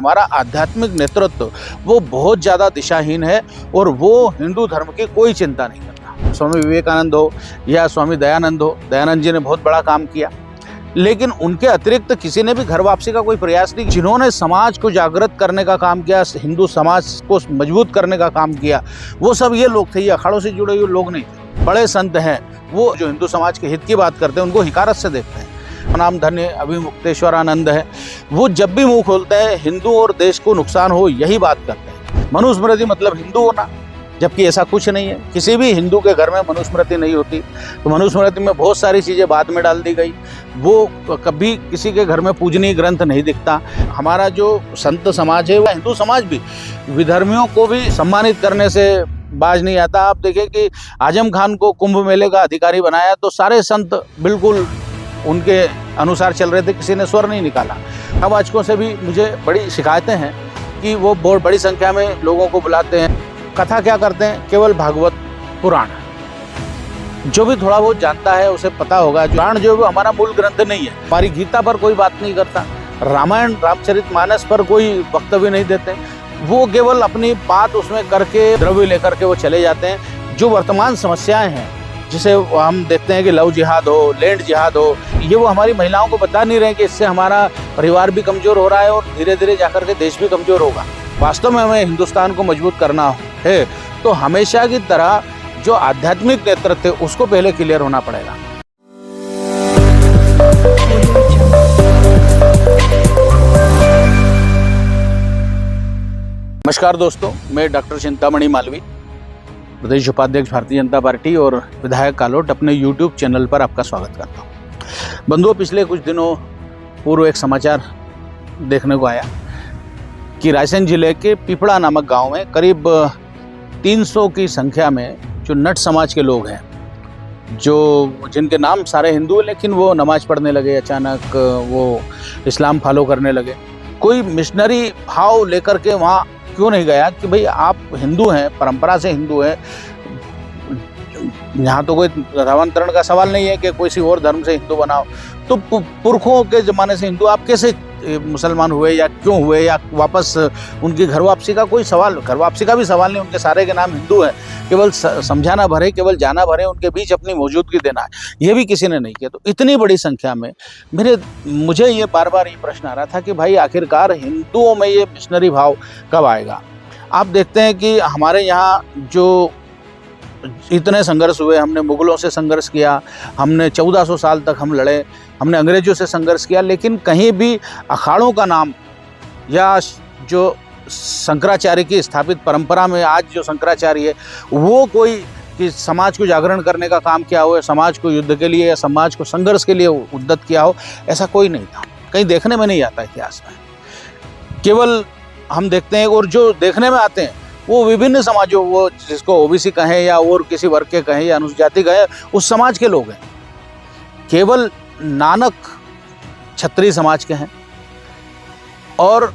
हमारा आध्यात्मिक नेतृत्व वो बहुत ज़्यादा दिशाहीन है और वो हिंदू धर्म की कोई चिंता नहीं करता। स्वामी विवेकानंद हो या स्वामी दयानंद हो, दयानंद जी ने बहुत बड़ा काम किया, लेकिन उनके अतिरिक्त किसी ने भी घर वापसी का कोई प्रयास नहीं। जिन्होंने समाज को जागृत करने का काम किया, हिंदू समाज को मजबूत करने का काम किया, वो सब ये लोग थे। ये अखाड़ों से जुड़े हुए लोग नहीं थे। बड़े संत हैं वो जो हिंदू समाज के हित की बात करते हैं, उनको हिकारत से देखते हैं। नाम धन्य अभिमुक्तेश्वरानंद है, वो जब भी मुंह खोलते हैं हिंदू और देश को नुकसान हो यही बात करते हैं। मनुस्मृति मतलब हिंदू होना, जबकि ऐसा कुछ नहीं है। किसी भी हिंदू के घर में मनुस्मृति नहीं होती। तो मनुस्मृति में बहुत सारी चीज़ें बाद में डाल दी गई। वो कभी किसी के घर में पूजनीय ग्रंथ नहीं दिखता। हमारा जो संत समाज है, वह हिंदू समाज भी विधर्मियों को भी सम्मानित करने से बाज नहीं आता। आप देखिए कि आजम खान को कुंभ मेले का अधिकारी बनाया तो सारे संत बिल्कुल उनके अनुसार चल रहे थे, किसी ने स्वर नहीं निकाला। नववाचकों से भी मुझे बड़ी शिकायतें हैं कि वो बहुत बड़ी संख्या में लोगों को बुलाते हैं। कथा क्या करते हैं? केवल भागवत पुराण। जो भी थोड़ा बहुत जानता है उसे पता होगा, पुराण जो है वो हमारा मूल ग्रंथ नहीं है। हमारी गीता पर कोई बात नहीं करता, रामायण रामचरितमानस पर कोई वक्तव्य नहीं देते। वो केवल अपनी बात उसमें करके द्रव्य लेकर के वो चले जाते हैं। जो वर्तमान समस्याएं हैं, जिसे हम देखते हैं कि लव जिहाद हो, लैंड जिहाद हो, ये वो हमारी महिलाओं को बता नहीं रहे कि इससे हमारा परिवार भी कमज़ोर हो रहा है और धीरे धीरे जाकर के देश भी कमज़ोर होगा। वास्तव में हमें हिंदुस्तान को मजबूत करना है तो हमेशा की तरह जो आध्यात्मिक नेतृत्व है उसको पहले क्लियर होना पड़ेगा। नमस्कार दोस्तों, मैं डॉक्टर चिंतामणि मालवी, प्रदेश उपाध्यक्ष भारतीय जनता पार्टी और विधायक कालोट, अपने YouTube चैनल पर आपका स्वागत करता हूँ। बंधुओं, पिछले कुछ दिनों पूर्व एक समाचार देखने को आया कि रायसेन जिले के पिपड़ा नामक गांव में करीब 300 की संख्या में जो नट समाज के लोग हैं, जो जिनके नाम सारे हिंदू हैं, लेकिन वो नमाज पढ़ने लगे, अचानक वो इस्लाम फॉलो करने लगे। कोई मिशनरी भाव लेकर के वहाँ क्यों नहीं गया कि भाई आप हिंदू हैं, परंपरा से हिंदू हैं, यहाँ तो कोई धर्मांतरण का सवाल नहीं है कि किसी और धर्म से हिंदू बनाओ। तो पुरखों के ज़माने से हिंदू आप कैसे मुसलमान हुए या क्यों हुए, या वापस उनकी घर वापसी का कोई सवाल, घर वापसी का भी सवाल नहीं। उनके सारे के नाम हिंदू हैं, केवल समझाना भरे, केवल जाना भरे, उनके बीच अपनी मौजूदगी देना है, ये भी किसी ने नहीं किया। तो इतनी बड़ी संख्या में मुझे ये बार बार ये प्रश्न आ रहा था कि भाई आखिरकार हिंदुओं में ये मिशनरी भाव कब आएगा। आप देखते हैं कि हमारे यहाँ जो इतने संघर्ष हुए, हमने मुगलों से संघर्ष किया, हमने 1400 साल तक हम लड़े, हमने अंग्रेजों से संघर्ष किया, लेकिन कहीं भी अखाड़ों का नाम या जो शंकराचार्य की स्थापित परंपरा में आज जो शंकराचार्य है वो कोई कि समाज को जागरण करने का काम किया हो, समाज को युद्ध के लिए या समाज को संघर्ष के लिए उद्यत किया हो, ऐसा कोई नहीं था। कहीं देखने में नहीं आता इतिहास में। केवल हम देखते हैं, और जो देखने में आते हैं वो विभिन्न समाजों, वो जिसको ओबीसी कहें या और किसी वर्ग के कहें या अनुसूचित कहें, उस समाज के लोग हैं। केवल नानक क्षत्रिय समाज के हैं और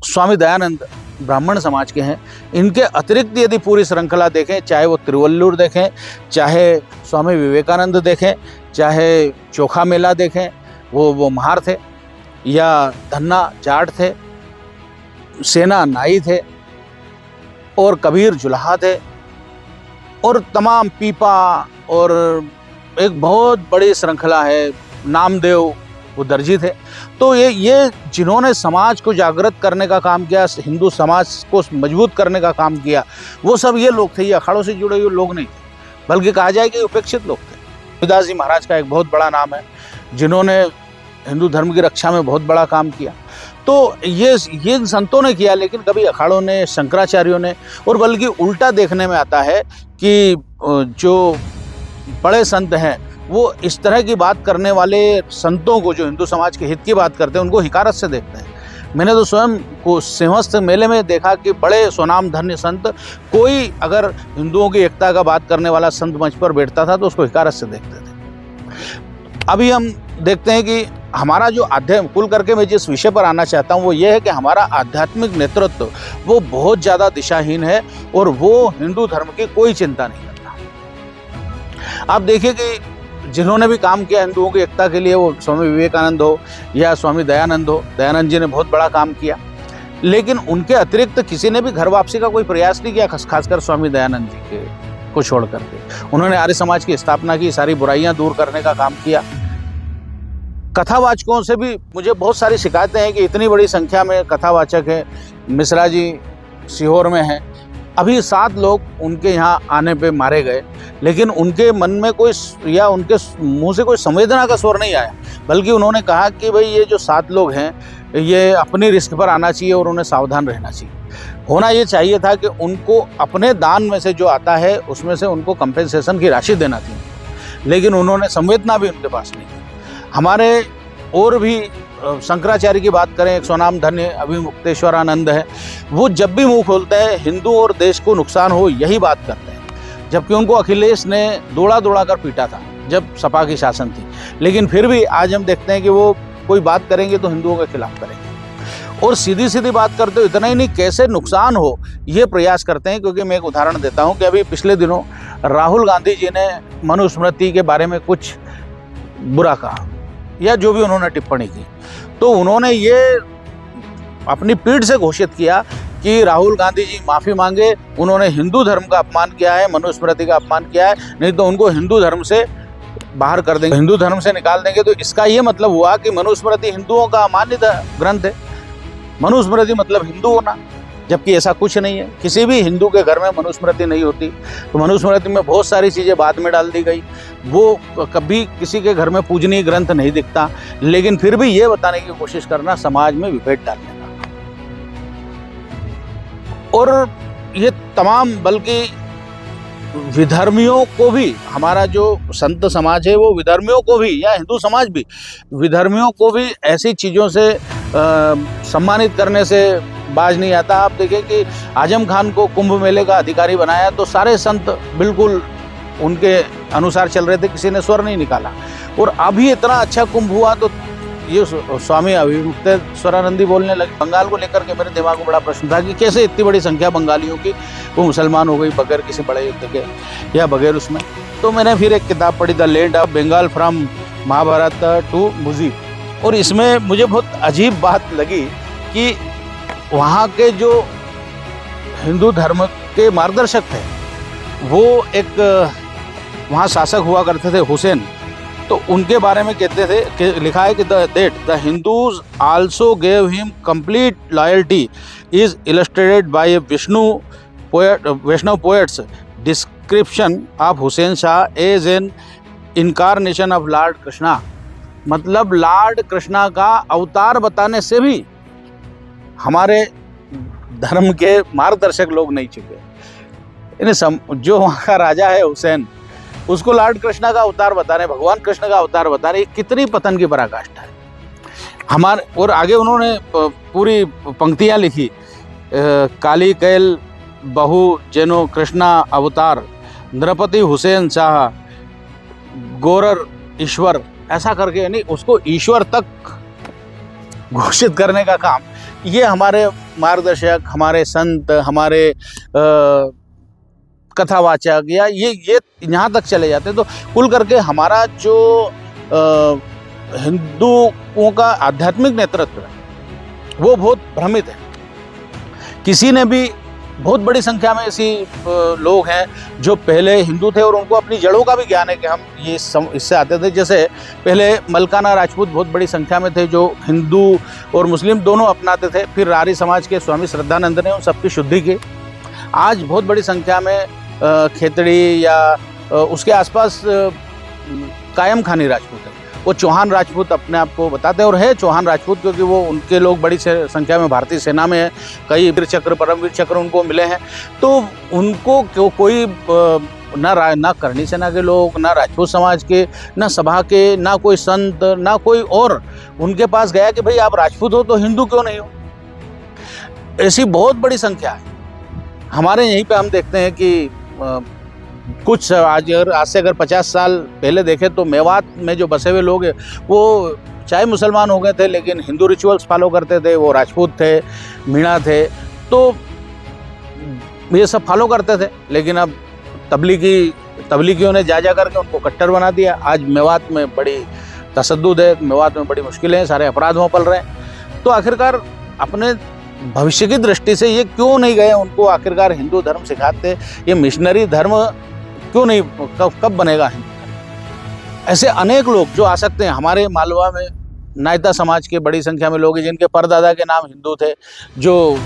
स्वामी दयानंद ब्राह्मण समाज के हैं। इनके अतिरिक्त यदि पूरी श्रृंखला देखें, चाहे वो तिरुवल्लुर देखें, चाहे स्वामी विवेकानंद देखें, चाहे चोखा मेला देखें, वो महार थे, या धन्ना जाट थे, सेना नाई थे, और कबीर जुलाहा थे, और तमाम पीपा, और एक बहुत बड़ी श्रृंखला है, नामदेव वो दर्जी थे। तो ये जिन्होंने समाज को जागृत करने का काम किया, हिंदू समाज को मजबूत करने का काम किया, वो सब ये लोग थे। ये अखाड़ों से जुड़े हुए लोग नहीं थे, बल्कि कहा जाए कि उपेक्षित लोग थे। रविदास जी महाराज का एक बहुत बड़ा नाम है, जिन्होंने हिंदू धर्म की रक्षा में बहुत बड़ा काम किया। तो ये संतों ने किया, लेकिन कभी अखाड़ों ने, शंकराचार्यों ने, और बल्कि उल्टा देखने में आता है कि जो बड़े संत हैं वो इस तरह की बात करने वाले संतों को, जो हिंदू समाज के हित की बात करते हैं, उनको हिकारत से देखते हैं। मैंने तो स्वयं को सिंहस्थ मेले में देखा कि बड़े स्वनाम धन्य संत, कोई अगर हिंदुओं की एकता का बात करने वाला संत मंच पर बैठता था तो उसको हिकारत से देखते थे। अभी हम देखते हैं कि हमारा जो कुल करके मैं जिस विषय पर आना चाहता हूँ वो ये है कि हमारा आध्यात्मिक नेतृत्व वो बहुत ज़्यादा दिशाहीन है और वो हिंदू धर्म की कोई चिंता नहीं करता। आप देखिए कि जिन्होंने भी काम किया हिंदुओं की एकता के लिए, वो स्वामी विवेकानंद हो या स्वामी दयानंद हो, दयानंद जी ने बहुत बड़ा काम किया, लेकिन उनके अतिरिक्त किसी ने भी घर वापसी का कोई प्रयास नहीं किया, खासकर स्वामी दयानंद जी के को छोड़ करके। उन्होंने आर्य समाज की स्थापना की, सारी बुराइयां दूर करने का काम किया। कथावाचकों से भी मुझे बहुत सारी शिकायतें हैं कि इतनी बड़ी संख्या में कथावाचक हैं, मिश्रा जी सीहोर में हैं, अभी 7 लोग उनके यहाँ आने पे मारे गए, लेकिन उनके मन में कोई या उनके मुंह से कोई संवेदना का स्वर नहीं आया, बल्कि उन्होंने कहा कि भाई ये जो 7 लोग हैं ये अपनी रिस्क पर आना चाहिए और उन्हें सावधान रहना चाहिए। होना ये चाहिए था कि उनको अपने दान में से जो आता है उसमें से उनको कंपेंसेशन की राशि देना थी, लेकिन उन्होंने संवेदना भी उनके पास नहीं थी। हमारे और भी शंकराचार्य की बात करें, एक स्वनाम धन्य अभिमुक्तेश्वरानंद है, वो जब भी मुंह खोलते हैं हिंदू और देश को नुकसान हो यही बात करते हैं, जबकि उनको अखिलेश ने दौड़ा दौड़ा कर पीटा था जब सपा की शासन थी, लेकिन फिर भी आज हम देखते हैं कि वो कोई बात करेंगे तो हिंदुओं के खिलाफ करेंगे और सीधी सीधी बात करते हो। इतना ही नहीं, कैसे नुकसान हो ये प्रयास करते हैं। क्योंकि मैं एक उदाहरण देता हूँ कि अभी पिछले दिनों राहुल गांधी जी ने मनुस्मृति के बारे में कुछ बुरा कहा या जो भी उन्होंने टिप्पणी की, तो उन्होंने ये अपनी पीठ से घोषित किया कि राहुल गांधी जी माफ़ी मांगे, उन्होंने हिंदू धर्म का अपमान किया है, मनुस्मृति का अपमान किया है, नहीं तो उनको हिंदू धर्म से बाहर कर देंगे, हिंदू धर्म से निकाल देंगे। तो इसका ये मतलब हुआ कि मनुस्मृति हिंदुओं का अमान्य ग्रंथ है, मनुस्मृति मतलब हिंदू होना, जबकि ऐसा कुछ नहीं है। किसी भी हिंदू के घर में मनुस्मृति नहीं होती। तो मनुस्मृति में बहुत सारी चीज़ें बाद में डाल दी गई, वो कभी किसी के घर में पूजनीय ग्रंथ नहीं दिखता, लेकिन फिर भी ये बताने की कोशिश करना समाज में विभेद डालने का। और ये तमाम, बल्कि विधर्मियों को भी, हमारा जो संत समाज है वो विधर्मियों को भी, या हिंदू समाज भी विधर्मियों को भी ऐसी चीज़ों से सम्मानित करने से बाज नहीं आता। आप देखिए कि आजम खान को कुंभ मेले का अधिकारी बनाया तो सारे संत बिल्कुल उनके अनुसार चल रहे थे, किसी ने स्वर नहीं निकाला। और अभी इतना अच्छा कुंभ हुआ तो ये स्वामी अभिमुक्तेश्वरानंदी बोलने लगे। बंगाल को लेकर के मेरे दिमाग में बड़ा प्रश्न था कि कैसे इतनी बड़ी संख्या बंगालियों की वो मुसलमान हो गई बगैर किसी बड़े युद्ध के या बगैर उसमें। तो मैंने फिर एक किताब पढ़ी, the land of Bengal from Mahabharata to Mujib, और इसमें मुझे बहुत अजीब बात लगी कि वहाँ के जो हिंदू धर्म के मार्गदर्शक थे वो एक वहाँ शासक हुआ करते थे हुसैन, तो उनके बारे में कहते थे कि लिखा है कि the Hindus also gave him complete loyalty is illustrated by Vaishnava poets description of Husain Shah as an incarnation of Lord Krishna. मतलब लॉर्ड कृष्णा का अवतार बताने से भी हमारे धर्म के मार्गदर्शक लोग नहीं चुके। जो वहाँ का राजा है हुसैन, उसको लॉर्ड कृष्णा का अवतार बता रहे, भगवान कृष्ण का अवतार बता रहे, कितनी पतन की पराकाष्ठा है हमारे। और आगे उन्होंने पूरी पंक्तियाँ लिखी, काली कैल बहु जेनो कृष्णा अवतार, नृपति हुसैन शाह गोरर ईश्वर, ऐसा करके, यानी उसको ईश्वर तक घोषित करने का काम ये हमारे मार्गदर्शक, हमारे संत, हमारे कथावाचक या ये यहाँ तक चले जाते हैं। तो कुल करके हमारा जो हिंदुओं का आध्यात्मिक नेतृत्व है वो बहुत भ्रमित है। किसी ने भी, बहुत बड़ी संख्या में ऐसी लोग हैं जो पहले हिंदू थे और उनको अपनी जड़ों का भी ज्ञान है कि हम ये इससे आते थे। जैसे पहले मलकाना राजपूत बहुत बड़ी संख्या में थे जो हिंदू और मुस्लिम दोनों अपनाते थे। फिर आर्य समाज के स्वामी श्रद्धानंद ने उन सबकी शुद्धि की। आज बहुत बड़ी संख्या में खेतड़ी या उसके आसपास कायम खानी राजपूत है। वो चौहान राजपूत अपने आप को बताते हैं और है चौहान राजपूत, क्योंकि वो उनके लोग बड़ी संख्या में भारतीय सेना में हैं। कई वीर चक्र, परमवीर चक्र उनको मिले हैं। तो उनको कोई ना करणी सेना के लोग, ना राजपूत समाज के, ना सभा के, ना कोई संत, ना कोई और उनके पास गया कि भाई आप राजपूत हो तो हिंदू क्यों नहीं हो। ऐसी बहुत बड़ी संख्या है। हमारे यहीं पे हम देखते हैं कि कुछ आज से अगर 50 साल पहले देखें तो मेवात में जो बसे हुए लोग हैं वो चाहे मुसलमान हो गए थे लेकिन हिंदू रिचुअल्स फॉलो करते थे, वो राजपूत थे, मीणा थे, तो ये सब फॉलो करते थे। लेकिन अब तबलीगी तबलीगियों ने जा करके उनको कट्टर बना दिया। आज मेवात में बड़ी तशद्दुद है, मेवात में बड़ी मुश्किलें हैं, सारे अपराध वहाँ पल रहे हैं। तो आखिरकार अपने भविष्य की दृष्टि से ये क्यों नहीं गए उनको आखिरकार हिंदू धर्म सिखाते? ये मिशनरी धर्म क्यों नहीं, कब बनेगा हिंदू धर्म? ऐसे अनेक लोग जो आ सकते हैं। हमारे मालवा में नायता समाज के बड़ी संख्या में लोग हैं जिनके परदादा के नाम हिंदू थे, जो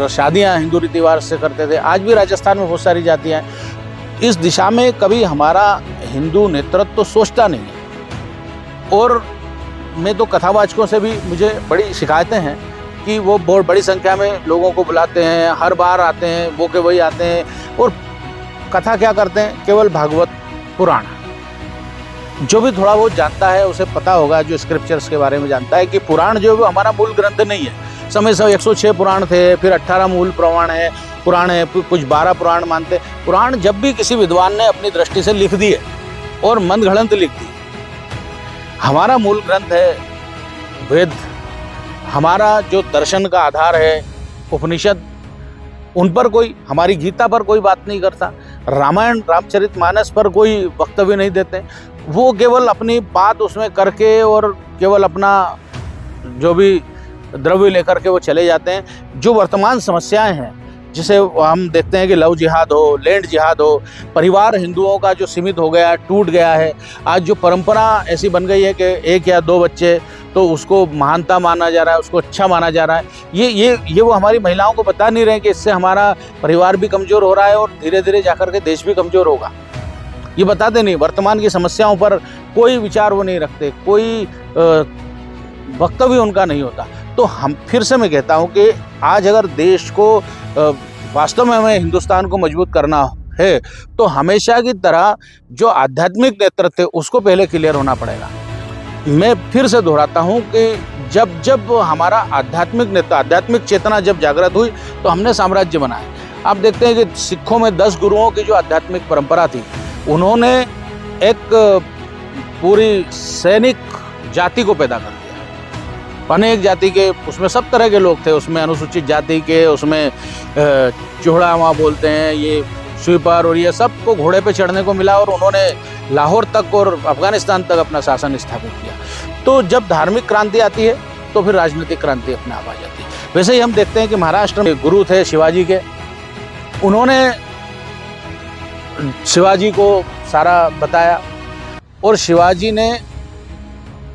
शादियां हिंदू रीति रिवाज से करते थे। आज भी राजस्थान में बहुत सारी जातियां हैं। इस दिशा में कभी हमारा हिंदू नेतृत्व तो सोचता नहीं है। और मैं तो कथावाचकों से भी मुझे बड़ी शिकायतें हैं कि वो बहुत बड़ी संख्या में लोगों को बुलाते हैं, हर बार आते हैं, वो के वही आते हैं और कथा क्या करते हैं, केवल भागवत पुराण। जो भी थोड़ा बहुत जानता है उसे पता होगा, जो स्क्रिप्चर्स के बारे में जानता है, कि पुराण जो है वो हमारा मूल ग्रंथ नहीं है। समय सब 106 पुराण थे, फिर 18 मूल पुराण है, कुछ 12 पुराण मानते। पुराण जब भी किसी विद्वान ने अपनी दृष्टि से लिख दिए और मनगढ़ंत लिख दी। हमारा मूल ग्रंथ है वेद, हमारा जो दर्शन का आधार है उपनिषद, उन पर कोई, हमारी गीता पर कोई बात नहीं करता, रामायण रामचरितमानस पर कोई वक्तव्य नहीं देते। वो केवल अपनी बात उसमें करके और केवल अपना जो भी द्रव्य लेकर के वो चले जाते हैं। जो वर्तमान समस्याएं हैं, जिसे हम देखते हैं कि लव जिहाद हो, लैंड जिहाद हो, परिवार हिंदुओं का जो सीमित हो गया, टूट गया है। आज जो परंपरा ऐसी बन गई है कि 1 या 2 बच्चे, तो उसको महानता माना जा रहा है, उसको अच्छा माना जा रहा है। ये वो हमारी महिलाओं को बता नहीं रहे कि इससे हमारा परिवार भी कमज़ोर हो रहा है और धीरे धीरे जाकर के देश भी कमज़ोर होगा। ये बताते नहीं। वर्तमान की समस्याओं पर कोई विचार वो नहीं रखते, कोई वक्तव्य उनका नहीं होता। तो हम फिर से मैं कहता हूँ कि आज अगर देश को वास्तव में हमें हिंदुस्तान को मजबूत करना है तो हमेशा की तरह जो आध्यात्मिक नेतृत्व है उसको पहले क्लियर होना पड़ेगा। मैं फिर से दोहराता हूँ कि जब हमारा आध्यात्मिक चेतना जब जागृत हुई तो हमने साम्राज्य बनाया। आप देखते हैं कि सिखों में 10 गुरुओं की जो आध्यात्मिक परंपरा थी, उन्होंने एक पूरी सैनिक जाति को पैदा कर दिया। अनेक जाति के, उसमें सब तरह के लोग थे, उसमें अनुसूचित जाति के, उसमें चोहड़ा वहाँ बोलते हैं, ये स्वीपर, और ये सबको घोड़े पे चढ़ने को मिला और उन्होंने लाहौर तक और अफगानिस्तान तक अपना शासन स्थापित किया। तो जब धार्मिक क्रांति आती है तो फिर राजनीतिक क्रांति अपने आप आ जाती है। वैसे ही हम देखते हैं कि महाराष्ट्र में गुरु थे शिवाजी के, उन्होंने शिवाजी को सारा बताया और शिवाजी ने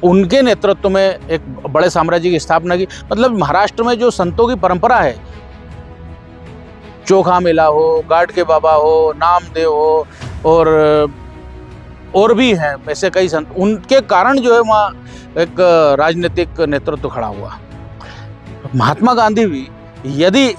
उनके नेतृत्व में एक बड़े साम्राज्य की स्थापना की। मतलब महाराष्ट्र में जो संतों की परंपरा है, चोखा मेला हो, गाड के बाबा हो, नामदेव हो और भी हैं ऐसे कई संत, उनके कारण जो है वहाँ एक राजनीतिक नेतृत्व खड़ा हुआ। महात्मा गांधी भी यदि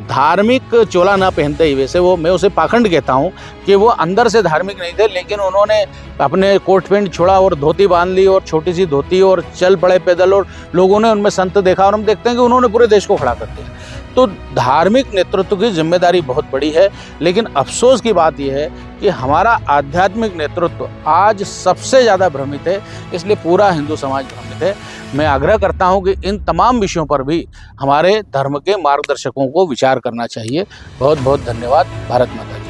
धार्मिक चोला ना पहनते ही, वैसे वो, मैं उसे पाखंड कहता हूँ कि वो अंदर से धार्मिक नहीं थे, लेकिन उन्होंने अपने कोट पैंट छोड़ा और धोती बांध ली और छोटी सी धोती और चल पड़े पैदल, और लोगों ने उनमें संत देखा और हम देखते हैं कि उन्होंने पूरे देश को खड़ा कर दिया। तो धार्मिक नेतृत्व की जिम्मेदारी बहुत बड़ी है, लेकिन अफसोस की बात यह है कि हमारा आध्यात्मिक नेतृत्व आज सबसे ज़्यादा भ्रमित है, इसलिए पूरा हिंदू समाज भ्रमित है। मैं आग्रह करता हूं कि इन तमाम विषयों पर भी हमारे धर्म के मार्गदर्शकों को विचार करना चाहिए। बहुत बहुत धन्यवाद। भारत माता की।